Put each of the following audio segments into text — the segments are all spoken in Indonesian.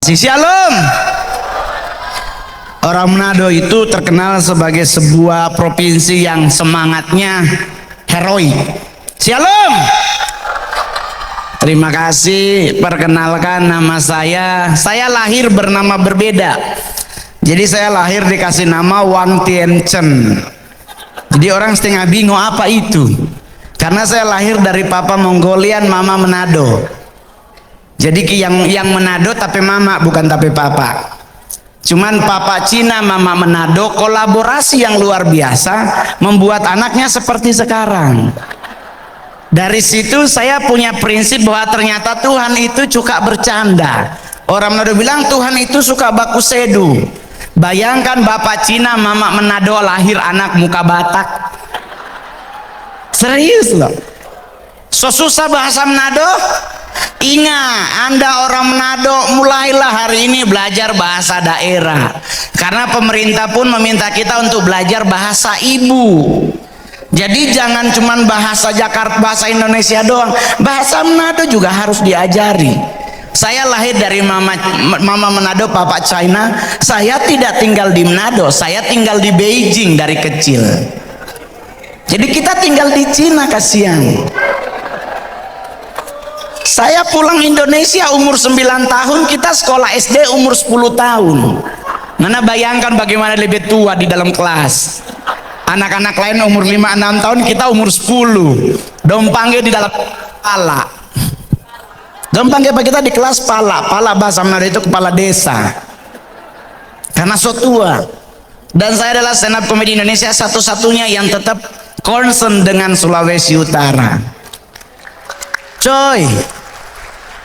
kolaborasi. Shalom. Orang Manado itu terkenal sebagai sebuah provinsi yang semangatnya heroik. Shalom. Terima kasih. Perkenalkan, nama saya lahir bernama berbeda. Jadi saya lahir dikasih nama Wang Tianchen. Jadi orang setengah bingung apa itu. Karena saya lahir dari papa Mongolian, mama Manado. Jadi yang Manado tapi mama, bukan tapi papa. Cuman papa Cina, mama Manado, kolaborasi yang luar biasa membuat anaknya seperti sekarang. Dari situ saya punya prinsip bahwa ternyata Tuhan itu suka bercanda. Orang Manado bilang Tuhan itu suka baku sedu. Bayangkan bapak Cina, mama Manado lahir anak muka Batak. Serius loh. So susah bahasa Manado? Ingat, Anda orang Manado, mulailah hari ini belajar bahasa daerah. Karena pemerintah pun meminta kita untuk belajar bahasa ibu. Jadi jangan cuman bahasa Jakarta, bahasa Indonesia doang, bahasa Manado juga harus diajari. Saya lahir dari mama Manado, papa China. Saya tidak tinggal di Manado, saya tinggal di Beijing dari kecil. Jadi kita tinggal di Cina, kasihan. Saya pulang Indonesia umur 9 tahun, kita sekolah SD umur 10 tahun. Nana bayangkan bagaimana lebih tua di dalam kelas. Anak-anak lain umur 5-6 tahun, kita umur 10. Dong panggil di dalam pala. Dong panggil kita di kelas pala. Pala bahasa Manado itu kepala desa. Karena so tua. Dan saya adalah stand up comedy Indonesia satu-satunya yang tetap concern dengan Sulawesi Utara. Coy,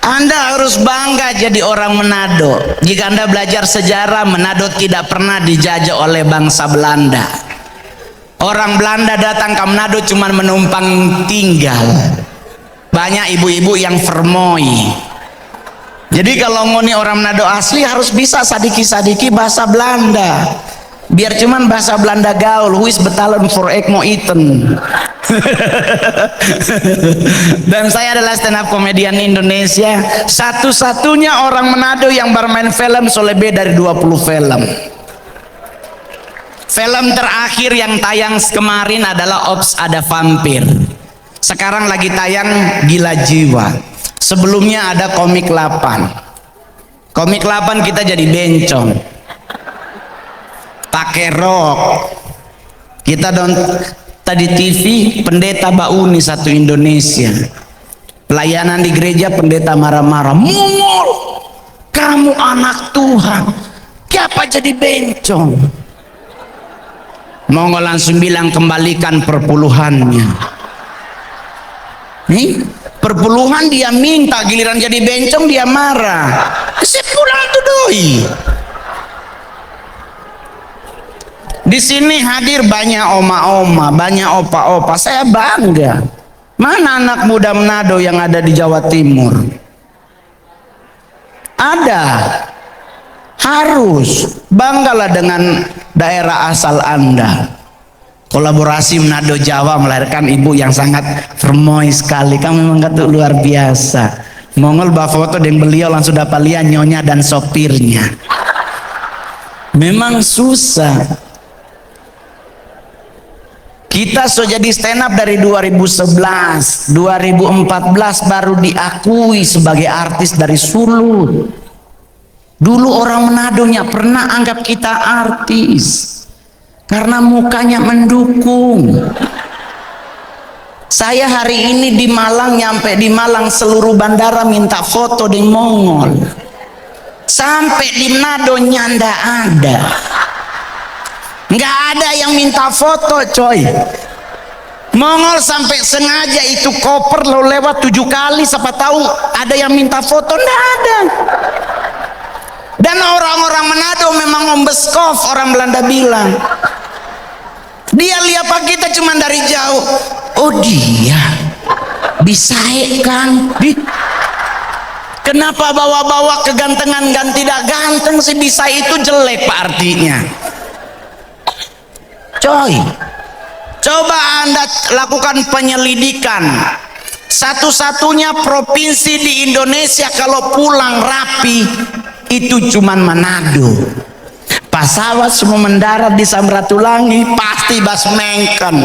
Anda harus bangga jadi orang Manado. Jika Anda belajar sejarah, Manado tidak pernah dijajah oleh bangsa Belanda. Orang Belanda datang ke Manado cuma menumpang tinggal. Banyak ibu-ibu yang vermoi. Jadi kalau ngoni orang Manado asli harus bisa sadiki-sadiki bahasa Belanda. Biar cuman bahasa Belanda gaul, wis betalen for ek mo iten. Dan saya adalah stand up komedian Indonesia satu-satunya orang Manado yang bermain film selebih dari 20 film. Film terakhir yang tayang kemarin adalah Ops Ada Vampir. Sekarang lagi tayang Gila Jiwa. Sebelumnya ada Komik 8. Komik 8 kita jadi bencong, pakai rok. Kita tadi TV pendeta Bauni satu Indonesia. Pelayanan di gereja pendeta marah-marah. Mongol, kamu anak Tuhan, kenapa jadi bencong? Mongol langsung bilang kembalikan perpuluhannya. Nih, perpuluhan dia minta, giliran jadi bencong dia marah. Saya pulang tuh doi. Di sini hadir banyak oma-oma, banyak opa-opa. Saya bangga. Mana anak muda Manado yang ada di Jawa Timur? Ada. Harus banggalah dengan daerah asal Anda. Kolaborasi Manado Jawa melahirkan ibu yang sangat vermoi sekali. Kamu memang kata luar biasa. Mongol bawa foto dengan beliau langsung dapat lihat nyonya dan sopirnya. Memang susah. Kita sudah jadi stand up dari 2011, 2014 baru diakui sebagai artis dari Sulut. Dulu orang Manadonya pernah anggap kita artis karena mukanya mendukung. Saya hari ini di Malang, nyampe di Malang seluruh bandara minta foto dengan Mongol. Sampai di Manado nyanda ada. Nggak ada yang minta foto, coy. Mongol sampai sengaja itu koper lo lewat 7 kali, siapa tahu ada yang minta foto. Nggak ada. Dan orang-orang Manado memang ombeskov, orang Belanda bilang. Dia lihat pak kita cuma dari jauh. Oh dia bisa kan? Kenapa bawa-bawa kegantengan dan tidak ganteng sih? Bisa itu jelek pak artinya. Coy, coba Anda lakukan penyelidikan. Satu-satunya provinsi di Indonesia kalau pulang rapi itu cuman Manado. Pesawat semua mendarat di Samratulangi pasti Basmengken.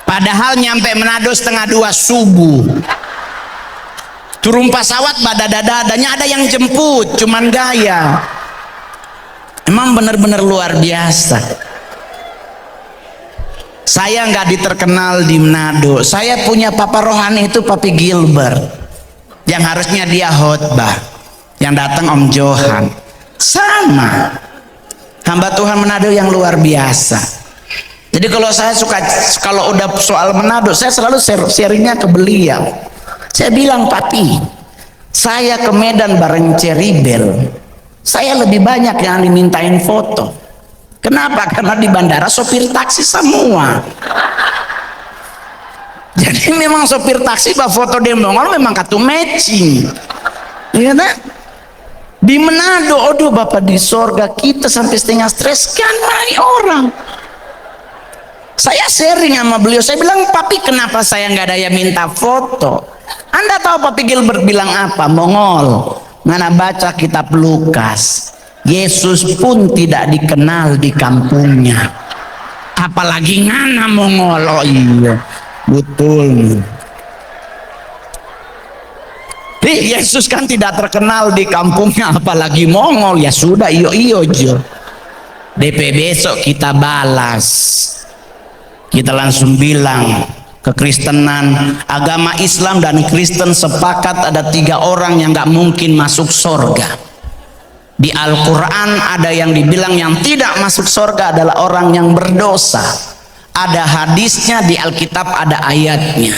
Padahal nyampe Manado 1:30 subuh. Turun pesawat badadadadanya ada yang jemput, cuman gaya. Emang bener-bener luar biasa. Saya nggak diterkenal di Manado. Saya punya papa rohani itu Papi Gilbert, yang harusnya dia khotbah, yang datang Om Johan. Sama hamba Tuhan Manado yang luar biasa. Jadi kalau saya suka, kalau udah soal Manado, saya selalu sharingnya ke beliau. Saya bilang, Papi, saya ke Medan bareng Ceribel, saya lebih banyak yang dimintain foto. Kenapa? Karena di bandara sopir taksi semua. Jadi memang sopir taksi bah foto dia Mongol memang katu matching. Iya kan? Di Manado, aduh Bapak di sorga kita sampai setengah stres kan orang. Saya sharing sama beliau, saya bilang, Papi kenapa saya nggak ada yang minta foto? Anda tahu Papi Gilbert bilang apa? Mongol, ngana baca kitab Lukas, Yesus pun tidak dikenal di kampungnya, apalagi ngana Mongol. Oh iya, betul. Yesus kan tidak terkenal di kampungnya, apalagi Mongol. Ya sudah, iyo jo. DP besok kita balas. Kita langsung bilang, kekristenan, agama Islam dan Kristen sepakat ada 3 orang yang gak mungkin masuk sorga. Di Al-Quran ada yang dibilang yang tidak masuk sorga adalah orang yang berdosa. Ada hadisnya, di Alkitab ada ayatnya.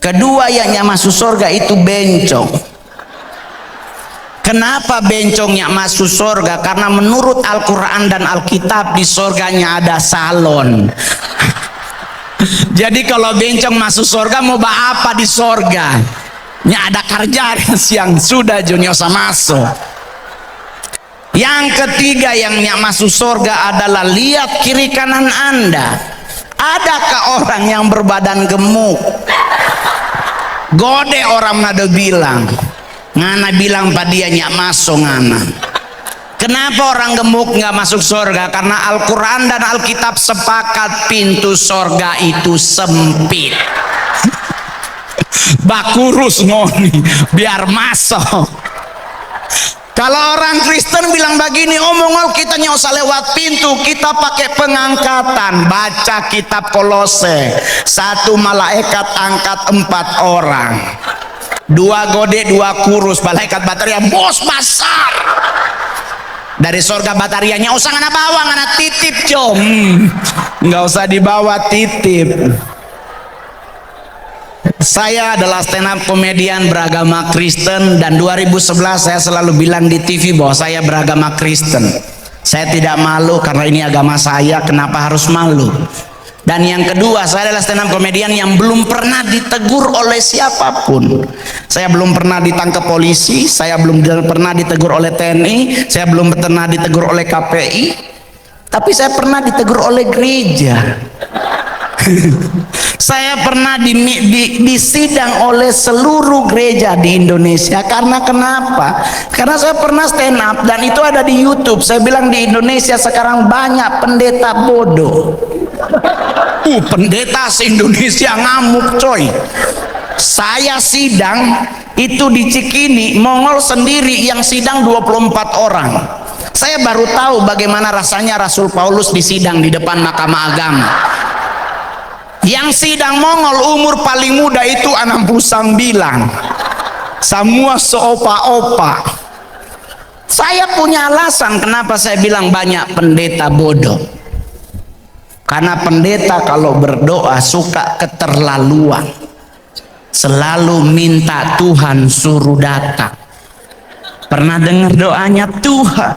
Kedua yang masuk sorga itu bencong. Kenapa bencongnya masuk sorga? Karena menurut Al-Quran dan Alkitab di sorganya ada salon. Jadi kalau bencong masuk sorga mau apa di sorga? Ya ada kerja yang sudah juniosa masuk. Yang ketiga yang masuk sorga adalah lihat kiri kanan Anda. Adakah orang yang berbadan gemuk? Gode orang nado bilang, ngana bilang pada dia nyak masuk ngana. Kenapa orang gemuk nggak masuk surga? Karena Al-Quran dan Alkitab sepakat pintu surga itu sempit. Bakurus ngoni biar masuk. Kalau orang Kristen bilang begini, Mongol kita nggak usah lewat pintu, kita pakai pengangkatan. Baca kitab Kolose, 1 malaikat angkat 4 orang, 2 gede 2 kurus, malaikat bataria bos besar. Dari surga batarianya usah ngana bawa, ngana titip jom, nggak usah dibawa titip. Saya adalah stand up komedian beragama Kristen, dan 2011 saya selalu bilang di TV bahwa saya beragama Kristen. Saya tidak malu karena ini agama saya, kenapa harus malu? Dan yang kedua, saya adalah stand up komedian yang belum pernah ditegur oleh siapapun. Saya belum pernah ditangkap polisi, saya belum pernah ditegur oleh TNI, saya belum pernah ditegur oleh KPI, tapi saya pernah ditegur oleh gereja. Saya pernah disidang oleh seluruh gereja di Indonesia. Karena kenapa? Karena saya pernah stand up dan itu ada di YouTube. Saya bilang di Indonesia sekarang banyak pendeta bodoh. Pendeta se-Indonesia ngamuk coy. Saya sidang itu di Cikini, Mongol sendiri yang sidang 24 orang. Saya baru tahu bagaimana rasanya Rasul Paulus disidang di depan Mahkamah Agama. Yang sidang Mongol umur paling muda itu 69. Semua seopa-opa. Saya punya alasan kenapa saya bilang banyak pendeta bodoh. Karena pendeta kalau berdoa suka keterlaluan, selalu minta Tuhan suruh datang. Pernah dengar doanya, Tuhan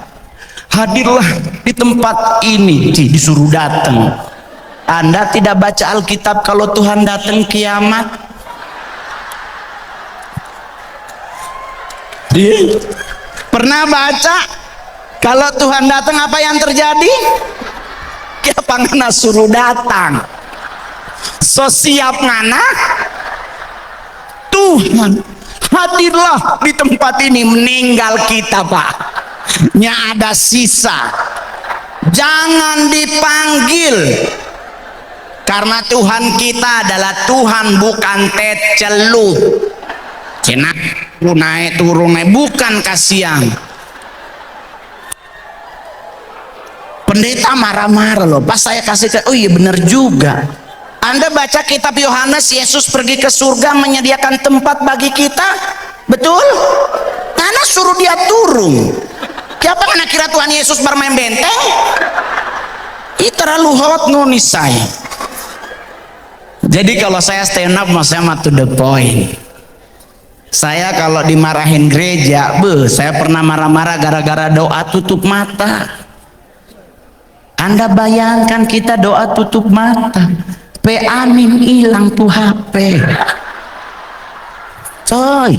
hadirlah di tempat ini, disuruh datang. Anda tidak baca Alkitab kalau Tuhan datang kiamat? Pernah baca kalau Tuhan datang apa yang terjadi? Siapa ngana suruh datang? So siap ngana? Tuhan hadirlah di tempat ini, meninggal kita Pak, nya ada sisa. Jangan dipanggil, karena Tuhan kita adalah Tuhan bukan tecelu, cina naik turun naik, bukan kasihan. Pendeta marah-marah loh pas saya kasih oh iya bener juga. Anda baca kitab Yohanes, Yesus pergi ke surga menyediakan tempat bagi kita, betul? Karena suruh dia turun. Siapa mana kira Tuhan Yesus bermain benteng? Itu terlalu hot nih saya. Jadi kalau saya stand up, saya mah to the point. Saya kalau dimarahin gereja, saya pernah marah-marah gara-gara doa tutup mata. Anda bayangkan kita doa tutup mata, amin hilang tuh HP. Coy,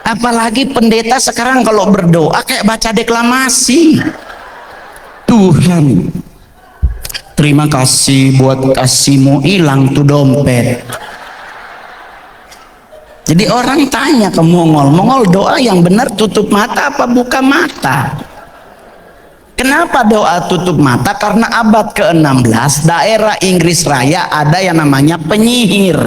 apalagi pendeta sekarang kalau berdoa kayak baca deklamasi. Tuhan, terima kasih buat kasihmu, hilang tuh dompet. Jadi orang tanya ke Mongol doa yang benar tutup mata apa buka mata? Kenapa doa tutup mata? Karena abad ke-16 daerah Inggris Raya ada yang namanya penyihir.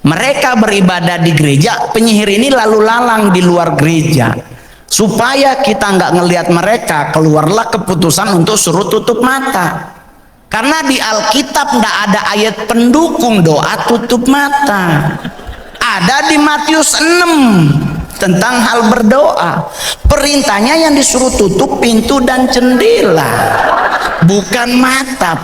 Mereka beribadah di gereja, penyihir ini lalu lalang di luar gereja. Supaya kita nggak ngelihat mereka, keluarlah keputusan untuk suruh tutup mata. Karena di Alkitab nggak ada ayat pendukung doa tutup mata. Ada di Matius 6 tentang hal berdoa. Perintahnya yang disuruh tutup pintu dan jendela, bukan mata.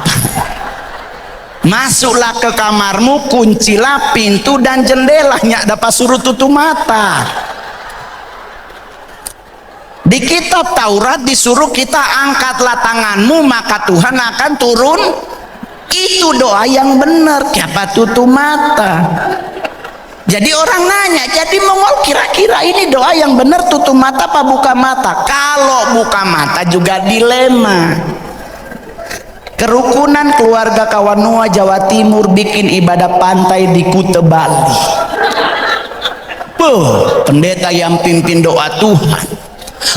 Masuklah ke kamarmu, kuncilah pintu dan jendelanya, dapat suruh tutup mata. Di kitab Taurat disuruh kita angkatlah tanganmu maka Tuhan akan turun. Itu doa yang benar, siapa tutup mata. Jadi orang nanya, jadi Mongol kira-kira ini doa yang benar tutup mata apa buka mata? Kalau buka mata juga dilema. Kerukunan keluarga Kawanua Jawa Timur bikin ibadah pantai di Kuta Bali. Pendeta yang pimpin doa, Tuhan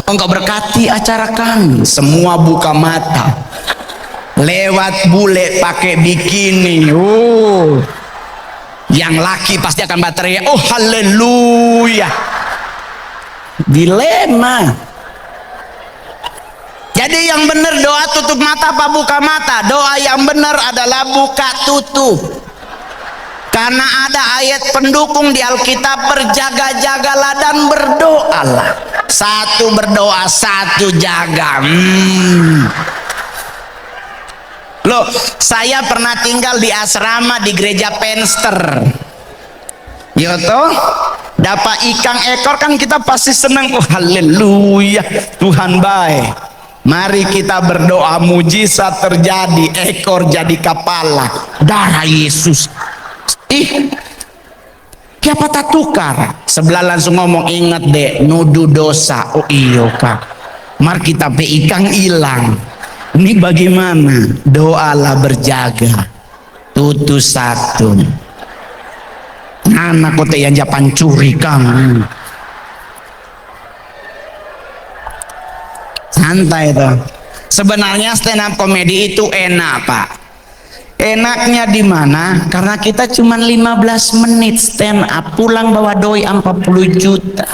Engkau berkati acara kami, semua buka mata. Lewat bule pakai bikini. Yang laki pasti akan baterai, oh haleluya. Dilema. Jadi yang benar doa tutup mata apa buka mata? Doa yang benar adalah buka tutup. Karena ada ayat pendukung di Alkitab, berjaga-jagalah dan berdoalah. Satu berdoa, satu jaga. Loh, saya pernah tinggal di asrama di gereja Penster. Yoto, dapat ikan ekor kan kita pasti senang. Oh haleluya, Tuhan baik. Mari kita berdoa, mujizat terjadi, ekor jadi kepala, darah Yesus. Siapa tak tukar? Sebelah langsung ngomong, ingat deh, nuduh dosa. Oh iya kak, mari kita pe ikan hilang. Ini bagaimana? Doalah berjaga. Tutu satu. Anak kote yang japan curi kang. Santai tuh. Sebenarnya stand up comedy itu enak pak. Enaknya di mana? Karena kita cuma 15 menit stand up, pulang bawa doi 40 juta.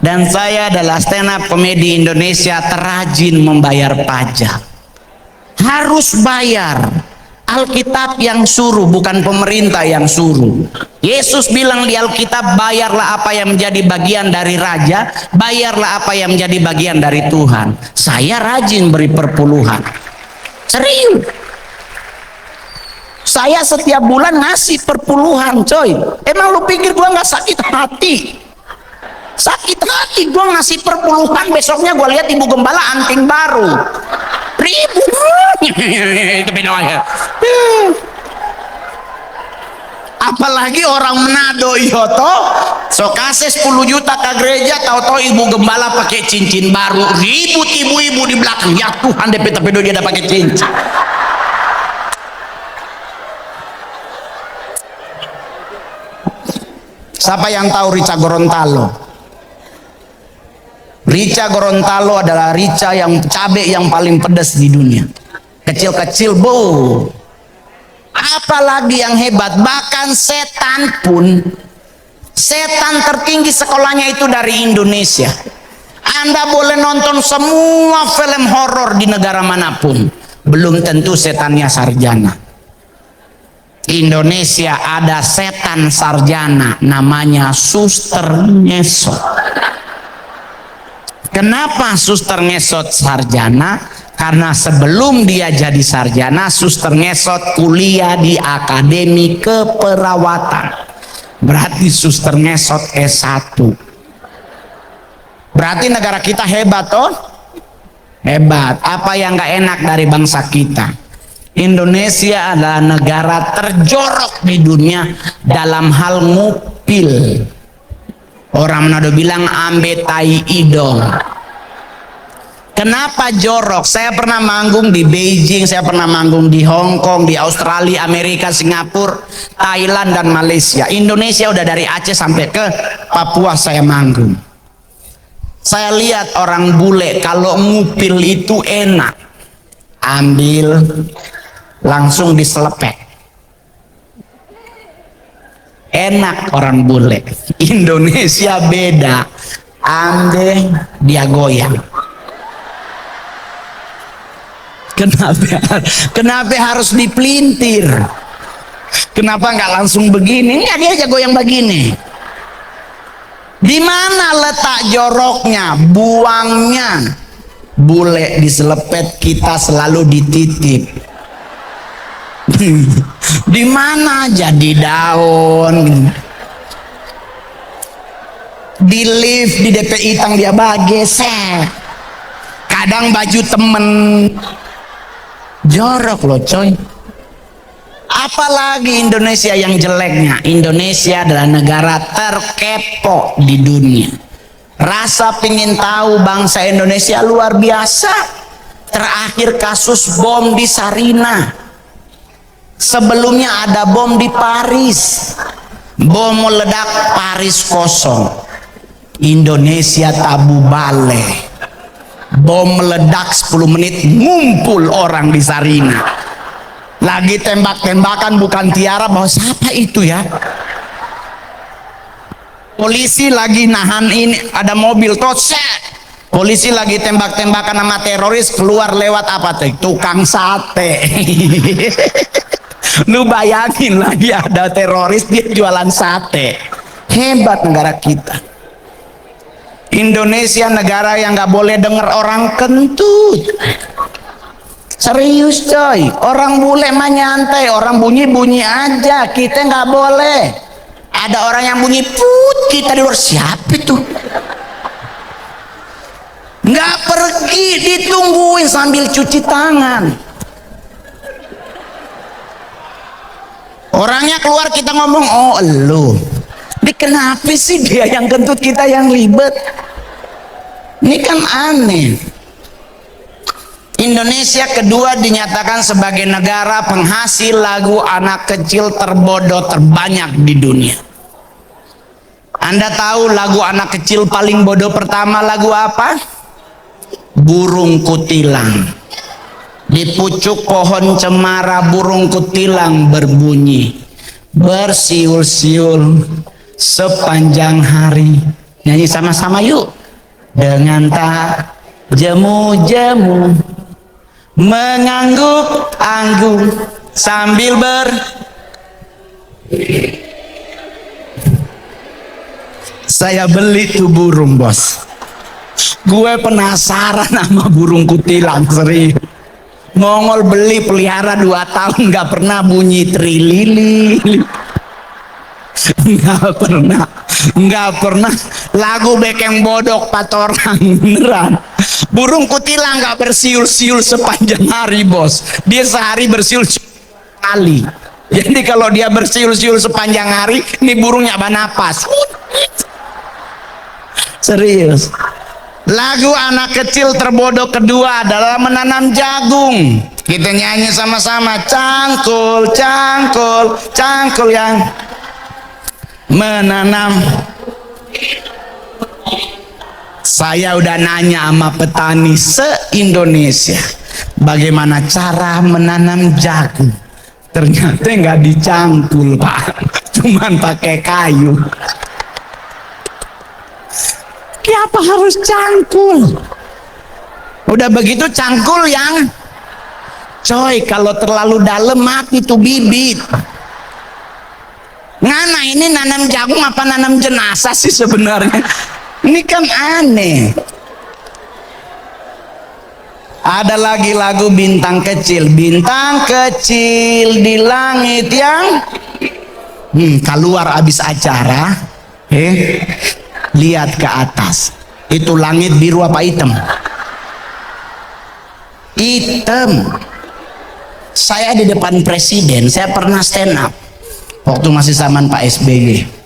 Dan saya adalah stand up komedi Indonesia terrajin membayar pajak. Harus bayar. Alkitab yang suruh, bukan pemerintah yang suruh. Yesus bilang di Alkitab, bayarlah apa yang menjadi bagian dari raja, bayarlah apa yang menjadi bagian dari Tuhan. Saya rajin beri perpuluhan. Serius. Saya setiap bulan ngasih perpuluhan coy. Emang lu pikir gua nggak sakit hati? Sakit hati gue ngasih perpuluhan, besoknya gue lihat ibu gembala anting baru ribu. Itu beda ya. Apalagi orang Manado Yoto so kasih 10 juta ke gereja, tahu-tahu ibu gembala pakai cincin baru, ribut ibu-ibu di belakang. Ya Tuhan, DP tapi dia ada pakai cincin. Siapa yang tahu rica Gorontalo? Rica Gorontalo adalah rica yang cabai yang paling pedas di dunia. Kecil-kecil, bu. Apalagi yang hebat, bahkan setan pun, setan tertinggi sekolahnya itu dari Indonesia. Anda boleh nonton semua film horor di negara manapun, belum tentu setannya sarjana. Indonesia ada setan sarjana namanya Suster Ngesot. Kenapa Suster Ngesot sarjana? Karena sebelum dia jadi sarjana, Suster Ngesot kuliah di Akademi Keperawatan. Berarti Suster Ngesot S1. Berarti negara kita hebat toh? Hebat. Apa yang gak enak dari bangsa kita? Indonesia adalah negara terjorok di dunia dalam hal ngupil. Orang Manado bilang ambe tai idong. Kenapa jorok? Saya pernah manggung di Beijing, saya pernah manggung di Hong Kong, di Australia, Amerika, Singapura, Thailand, dan Malaysia. Indonesia udah dari Aceh sampai ke Papua saya manggung. Saya lihat orang bule kalau ngupil itu enak. Ambil, langsung diselepek. Enak orang bule. Indonesia beda. Ambil, dia goyang. Kenapa harus dipelintir? Kenapa nggak langsung begini? Ini dia aja goyang begini. Di mana letak joroknya? Buangnya. Bule diselepet, kita selalu dititip. Di mana jadi daun? Di lift, di DPI tang dia bagesek. Kadang baju temen. Jorok loh coy. Apalagi Indonesia yang jeleknya? Indonesia adalah negara terkepo di dunia. Rasa pingin tahu bangsa Indonesia luar biasa. Terakhir kasus bom di Sarina. Sebelumnya ada bom di Paris. Bom meledak, Paris kosong. Indonesia tabu bale. Bom meledak 10 menit ngumpul orang di Sarina. Lagi tembak-tembakan bukan tiara, bahwa siapa itu ya? Polisi lagi nahan ini, ada mobil tosek. Polisi lagi tembak-tembakan sama teroris, keluar lewat apa tuh? Tukang sate. Lu bayangin lagi ada teroris dia jualan sate. Hebat negara kita. Indonesia negara yang nggak boleh denger orang kentut. Serius coy, orang bule mah nyantai, orang bunyi-bunyi aja, kita nggak boleh. Ada orang yang bunyi put, kita di luar, siapa itu? Nggak pergi, ditungguin sambil cuci tangan. Orangnya keluar, kita ngomong, oh elu. Kenapa sih dia yang kentut, kita yang ribet? Ini kan aneh. Indonesia kedua dinyatakan sebagai negara penghasil lagu anak kecil terbodoh terbanyak di dunia. Anda tahu lagu anak kecil paling bodoh pertama lagu apa? Burung kutilang. Di pucuk pohon cemara burung kutilang berbunyi, bersiul-siul sepanjang hari. Nyanyi sama-sama yuk. Dengan tak jemu-jemu mengangguk-angguk sambil saya beli tuh burung bos. Gue penasaran sama burung kutilang, serius. Mongol beli pelihara 2 tahun nggak pernah bunyi trilili. Nggak pernah lagu bekeng bodok patorang beneran. Burung kutilang nggak bersiul-siul sepanjang hari bos. Dia sehari bersiul kali. Jadi kalau dia bersiul-siul sepanjang hari, ini burungnya bernapas. Serius. Lagu anak kecil terbodoh kedua adalah menanam jagung. Kita nyanyi sama-sama, cangkul, cangkul, cangkul yang menanam. Saya udah nanya sama petani se-Indonesia, bagaimana cara menanam jagung. Ternyata nggak dicangkul, Pak, cuman pakai kayu. Kenapa harus cangkul? Udah begitu cangkul yang coy, kalau terlalu dalam mati tuh bibit. Ngana ini nanam jagung apa nanam jenazah sih sebenarnya? Ini kan aneh. Ada lagi lagu bintang kecil. Bintang kecil di langit yang keluar abis acara, lihat ke atas. Itu langit biru apa hitam? Hitam. Saya di depan presiden, saya pernah stand up waktu masih zaman Pak SBY.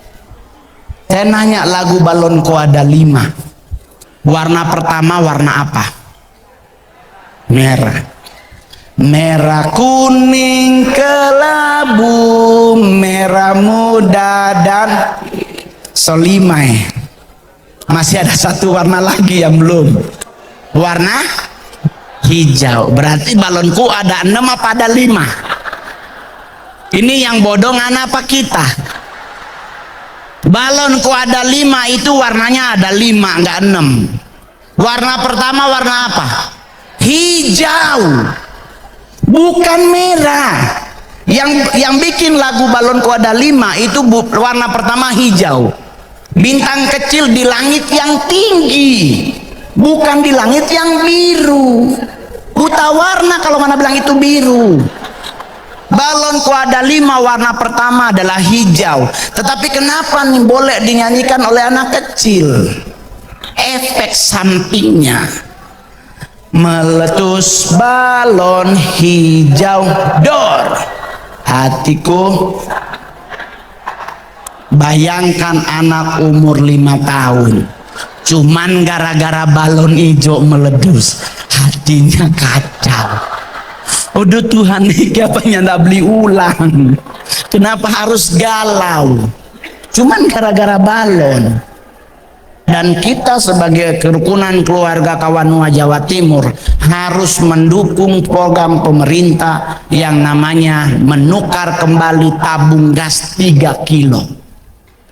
Saya nanya lagu Balonku ada 5. Warna pertama warna apa? Merah. Merah, kuning, kelabu, merah muda, dan solimai. Masih ada satu warna lagi yang belum. Warna hijau. Berarti balonku ada 6 apa ada 5? Ini yang bodoh ngana apa kita? Balonku ada 5 itu warnanya ada 5, enggak 6. Warna pertama warna apa? Hijau, bukan merah. Yang bikin lagu Balonku ada 5 itu warna pertama hijau. Bintang kecil di langit yang tinggi, bukan di langit yang biru. Buta warna kalau mana bilang itu biru. Balonku ada 5, warna pertama adalah hijau. Tetapi kenapa nih boleh dinyanyikan oleh anak kecil? Efek sampingnya, meletus balon hijau dor hatiku. Bayangkan anak umur 5 tahun, cuman gara-gara balon hijau meletus hatinya kacau. Udah Tuhan nih, apa nyanda beli ulang? Kenapa harus galau? Cuman gara-gara balon. Dan kita sebagai kerukunan keluarga Kawanua Jawa Timur harus mendukung program pemerintah yang namanya menukar kembali tabung gas 3 kilo.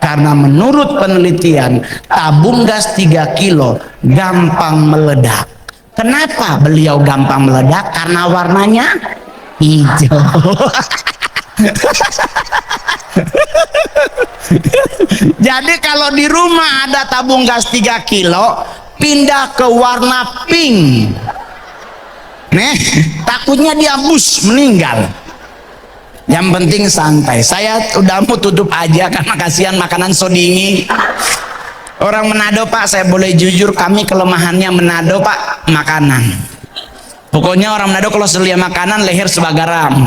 Karena menurut penelitian tabung gas 3 kilo gampang meledak. Kenapa beliau gampang meledak? Karena warnanya hijau. Jadi kalau di rumah ada tabung gas 3 kilo, pindah ke warna pink. Nih, takutnya dia bus meninggal. Yang penting santai. Saya udah mau tutup aja karena kasihan makanan so dingin. Orang Manado Pak, saya boleh jujur, kami kelemahannya Manado Pak, makanan. Pokoknya orang Manado kalau selia makanan leher sebagaram.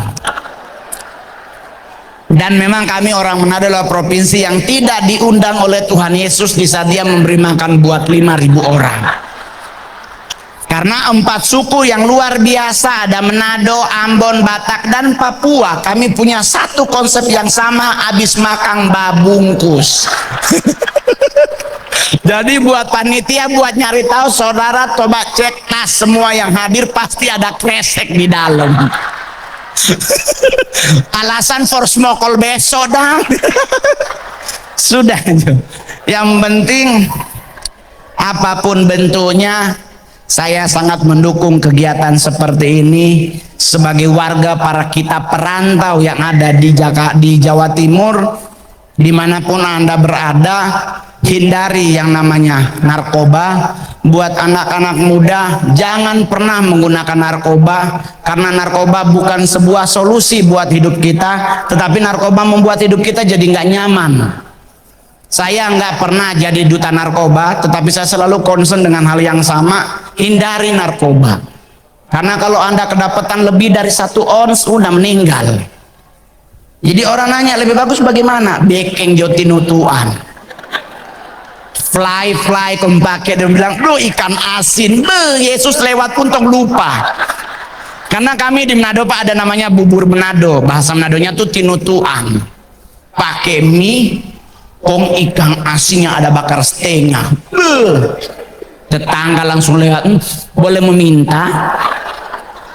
Dan memang kami orang Manado adalah provinsi yang tidak diundang oleh Tuhan Yesus di saat dia memberi makan buat 5.000 orang. Karena 4 suku yang luar biasa, ada Manado, Ambon, Batak, dan Papua. Kami punya satu konsep yang sama, habis makan babungkus. Jadi buat panitia, buat nyari tahu, saudara coba cek tas semua yang hadir, pasti ada kresek di dalam. Alasan for smokol besok dong. Sudah. Yang penting apapun bentuknya, saya sangat mendukung kegiatan seperti ini. Sebagai warga para kita perantau yang ada di Jawa Timur, dimanapun Anda berada, hindari yang namanya narkoba. Buat anak-anak muda, jangan pernah menggunakan narkoba, karena narkoba bukan sebuah solusi buat hidup kita, tetapi narkoba membuat hidup kita jadi nggak nyaman. Saya nggak pernah jadi duta narkoba, tetapi saya selalu concern dengan hal yang sama, hindari narkoba. Karena kalau Anda kedapatan lebih dari 1 ons, udah meninggal. Jadi orang nanya, lebih bagus bagaimana? Bekeng jotinutuan. Fly kempake, dia bilang, "Duh, ikan asin, Yesus lewat pun tong lupa." Karena kami di Manado Pak ada namanya bubur Manado, bahasa Manadonya tuh tinutuan. Pakai mie, Kong ikan asinnya ada bakar setengah. Tetangga langsung lewat, boleh meminta?"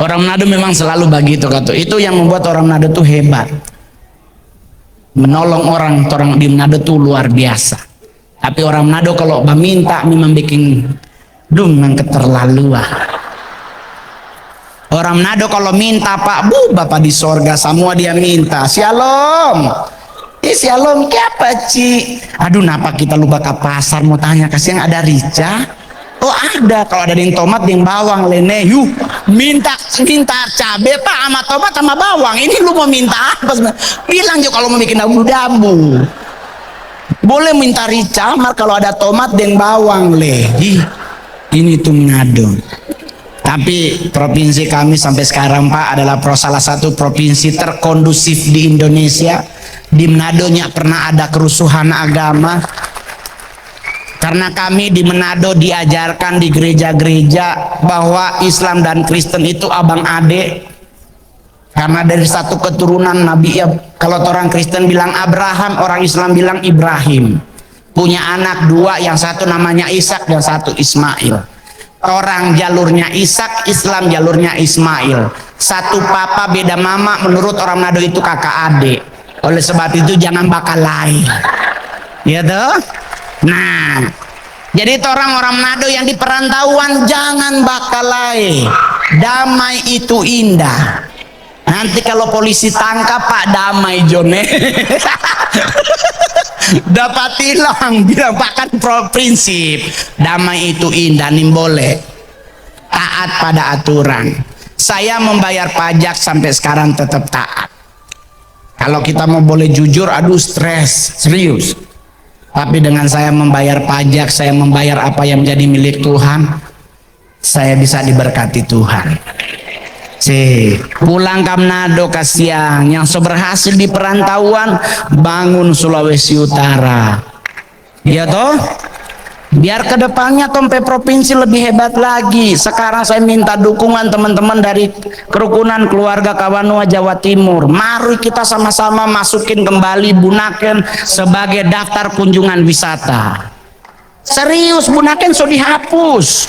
Orang Manado memang selalu begitu kata. Itu yang membuat orang Manado tuh hebat. Menolong orang di Manado tuh luar biasa. Tapi orang Manado kalau meminta memang bikin yang keterlaluan. Orang Manado kalau minta, Pak Bu, Bapak di sorga semua dia minta. Shalom. Shalom ke apa, Ci? Aduh, napa kita lupa ke pasar mau tanya, kasih yang ada rica? Oh ada, kalau ada yang tomat yang bawang lene, yuk minta cabai Pak sama tomat sama bawang. Ini lu mau minta apa sebenarnya? Bilang juga kalau mau bikin dabu-dabu. Boleh minta rica, mar kalau ada tomat dan bawang le. Ini tuh Manado. Tapi provinsi kami sampai sekarang Pak adalah salah satu provinsi terkondusif di Indonesia. Di Manado nya pernah ada kerusuhan agama. Karena kami di Manado diajarkan di gereja-gereja bahwa Islam dan Kristen itu abang adik. Karena dari satu keturunan Nabi, ya, kalau orang Kristen bilang Abraham, orang Islam bilang Ibrahim. Punya anak dua, yang satu namanya Ishak, yang satu Ismail. Orang jalurnya Ishak, Islam jalurnya Ismail. Satu papa beda mama, menurut orang Manado itu kakak adik. Oleh sebab itu jangan bakal lain. Ya toh? Nah, jadi orang-orang Manado yang di perantauan jangan bakalai. Damai itu indah. Nanti kalau polisi tangkap Pak damai Jone. Dapat hilang bilang Pak kan prinsip. Damai itu indah nih boleh. Taat pada aturan. Saya membayar pajak sampai sekarang tetap taat. Kalau kita mau boleh jujur, aduh stres, serius. Tapi dengan saya membayar pajak, saya membayar apa yang menjadi milik Tuhan, saya bisa diberkati Tuhan. Pulang ke Manado kasihan, yang berhasil di perantauan bangun Sulawesi Utara. Ya toh? Biar kedepannya Tompe provinsi lebih hebat lagi. Sekarang saya minta dukungan teman-teman dari kerukunan keluarga Kawanua Jawa Timur. Mari kita sama-sama masukin kembali Bunaken sebagai daftar kunjungan wisata. Serius, Bunaken so dihapus.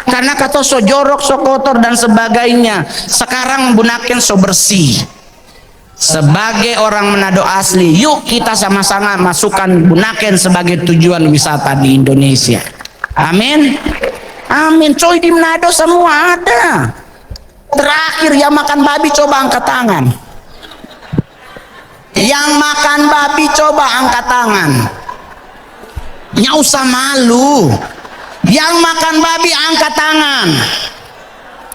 Karena kata so jorok, so kotor dan sebagainya. Sekarang Bunaken so bersih. Sebagai orang Manado asli, yuk kita sama-sama masukkan Bunaken sebagai tujuan wisata di Indonesia. Amin. Amin. Coy, di Manado semua ada. Terakhir yang makan babi coba angkat tangan. Yang makan babi coba angkat tangan. Nggak usah malu. Yang makan babi angkat tangan.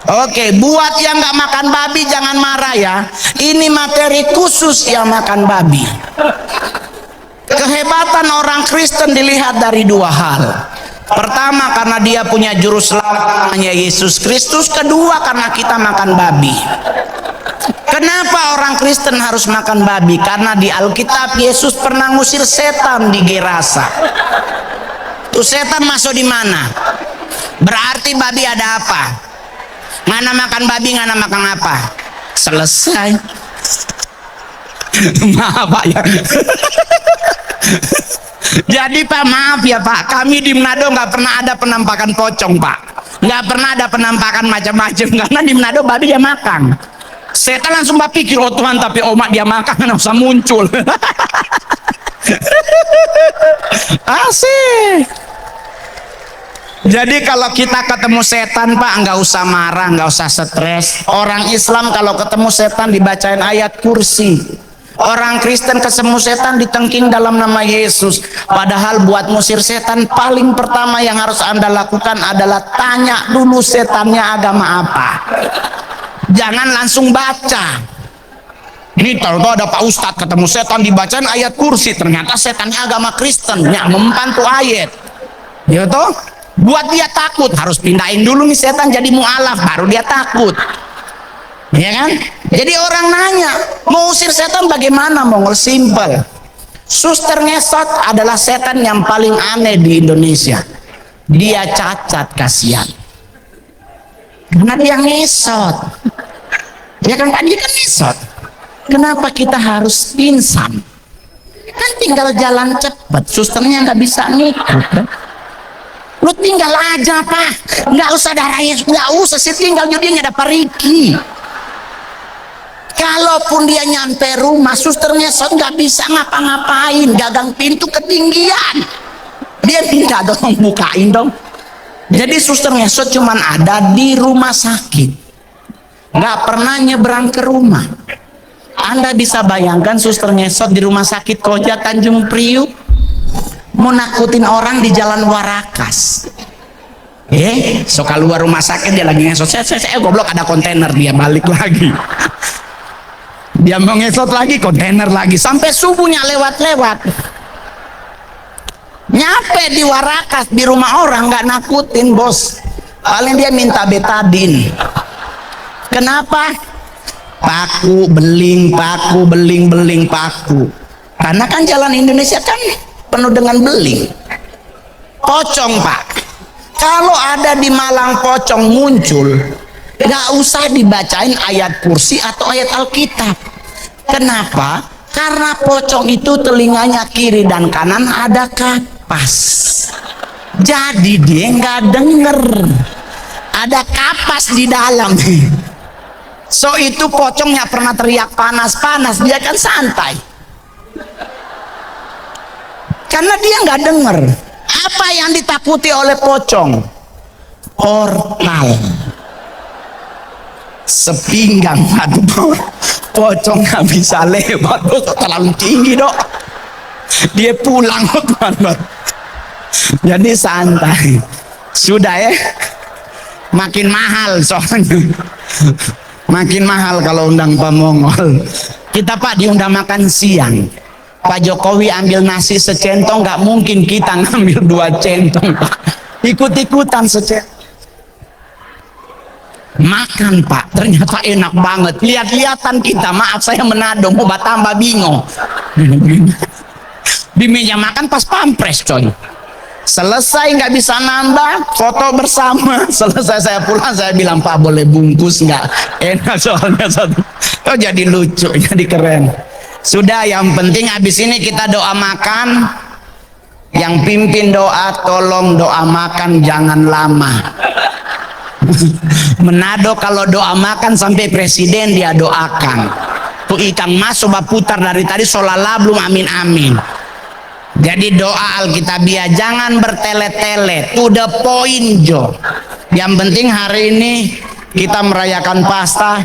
Oke, buat yang nggak makan babi jangan marah ya. Ini materi khusus yang makan babi. Kehebatan orang Kristen dilihat dari dua hal. Pertama, karena dia punya juru selamat namanya Yesus Kristus. Kedua, karena kita makan babi. Kenapa orang Kristen harus makan babi? Karena di Alkitab Yesus pernah ngusir setan di Gerasa. Tuh setan masuk di mana? Berarti babi ada apa? Ngana makan babi, ngana makan apa? Selesai. Maaf Pak ya. Jadi Pak, maaf ya Pak, kami di Manado nggak pernah ada penampakan pocong Pak. Nggak pernah ada penampakan macam-macam, karena di Manado babi dia makan. Setan langsung berpikir, oh Tuhan, tapi omak dia makan, nggak usah muncul. Asik. Jadi kalau kita ketemu setan Pak, nggak usah marah, nggak usah stres. Orang Islam kalau ketemu setan dibacain ayat kursi. Orang Kristen ketemu setan ditengking dalam nama Yesus. Padahal buat musir setan paling pertama yang harus Anda lakukan adalah tanya dulu setannya agama apa. Jangan langsung baca. Ini tahu ada Pak Ustadz ketemu setan dibacain ayat kursi, ternyata setannya agama Kristen, yang membantu ayat. Ya toh? Buat dia takut, harus pindahin dulu nih setan jadi mu'alaf, baru dia takut. Ya kan? Jadi orang nanya, mau usir setan bagaimana? Mongol simple. Suster ngesot adalah setan yang paling aneh di Indonesia. Dia cacat, kasihan. Karena dia ngesot. Ya kan, dia kan ngesot. Kenapa kita harus pingsan? Kan tinggal jalan cepat, susternya nggak bisa ngikut kan? Lu tinggal aja Pak, nggak usah darahnya, nggak usah sih, tinggal jadinya ada periki. Kalaupun dia nyampe rumah, susternya nggak bisa ngapa-ngapain, gagang pintu ketinggian, dia minta dong bukain dong. Jadi suster ngesot cuman ada di rumah sakit, nggak pernah nyebrang ke rumah. Anda bisa bayangkan suster ngesot di rumah sakit Koja Tanjung Priuk mau nakutin orang di jalan Warakas. So keluar rumah sakit dia lagi ngesot, saya goblok, ada kontainer, dia balik lagi. Dia mau ngesot lagi, kontainer lagi, sampai subuhnya lewat-lewat. Nyampe di Warakas, di rumah orang, nggak nakutin bos, paling dia minta betadin. Kenapa? Paku beling, paku beling, beling paku. Karena kan jalan Indonesia kan penuh dengan beling. Pocong Pak, kalau ada di Malang pocong muncul, nggak usah dibacain ayat kursi atau ayat Alkitab. Kenapa? Karena pocong itu telinganya kiri dan kanan ada kapas, jadi dia nggak denger, ada kapas di dalam. So itu pocong nggak pernah teriak panas-panas, dia kan santai, karena dia nggak denger. Apa yang ditakuti oleh pocong? Portal sepinggang, aduh, pocong nggak bisa lewat, terlalu tinggi dok, dia pulang tuan. Jadi santai, sudah ya, makin mahal soalnya, makin mahal kalau undang pemongol. Kita Pak diundang makan siang, Pak Jokowi ambil nasi secentong, nggak mungkin kita ngambil 2 centong Pak, ikut-ikutan secentong. Makan Pak, ternyata enak banget, lihat-lihatan kita, maaf saya menado, mau tambah bingung. Di meja makan pas pampres coy, selesai nggak bisa nambah, foto bersama. Selesai saya pulang, saya bilang Pak boleh bungkus nggak, enak soalnya satu. Oh jadi lucu, jadi keren. Sudah, yang penting habis ini kita doa makan. Yang pimpin doa, tolong doa makan jangan lama. Menado kalau doa makan sampai presiden dia doakan. Tuh ikan mas coba putar dari tadi solala belum amin amin. Jadi doa Alkitabiah jangan bertele-tele, to the point Jo. Yang penting hari ini kita merayakan Paskah,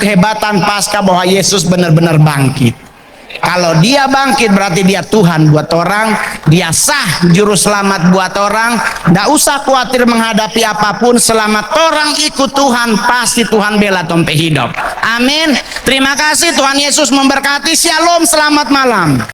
kehebatan Paskah bahwa Yesus benar-benar bangkit. Kalau dia bangkit berarti dia Tuhan buat orang, dia sah juru selamat buat orang. Nggak usah khawatir menghadapi apapun, selamat orang ikut Tuhan, pasti Tuhan bela tompe hidup. Amin. Terima kasih, Tuhan Yesus memberkati. Shalom, selamat malam.